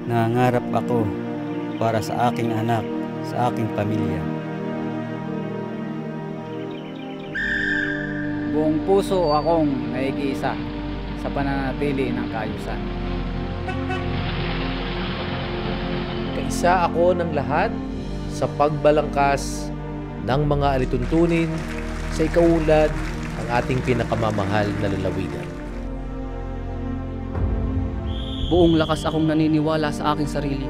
Nangangarap ako para sa aking anak, sa aking pamilya. Buong puso akong naikiisa sa pananatili ng kaayusan. Kaisa ako ng lahat sa pagbalangkas ng mga alituntunin sa ikaulad ng ating pinakamamahal na lalawigan. Buong lakas akong naniniwala sa aking sarili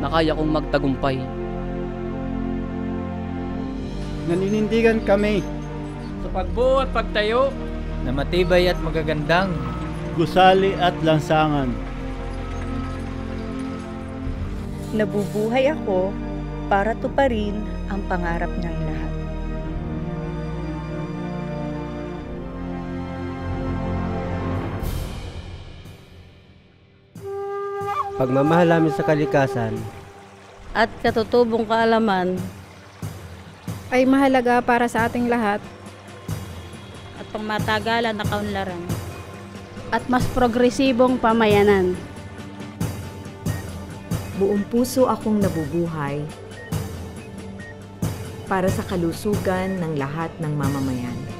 na kaya kong magtagumpay. Naninindigan kami sa pagbuo at pagtayo na matibay at magagandang gusali at lansangan. Nabubuhay ako para tuparin ang pangarap ng lahat. Pagmamahal namin sa kalikasan at katutubong kaalaman ay mahalaga para sa ating lahat at pangmatagalan na kaunlaran at mas progresibong pamayanan. Buong puso akong nabubuhay para sa kalusugan ng lahat ng mamamayan.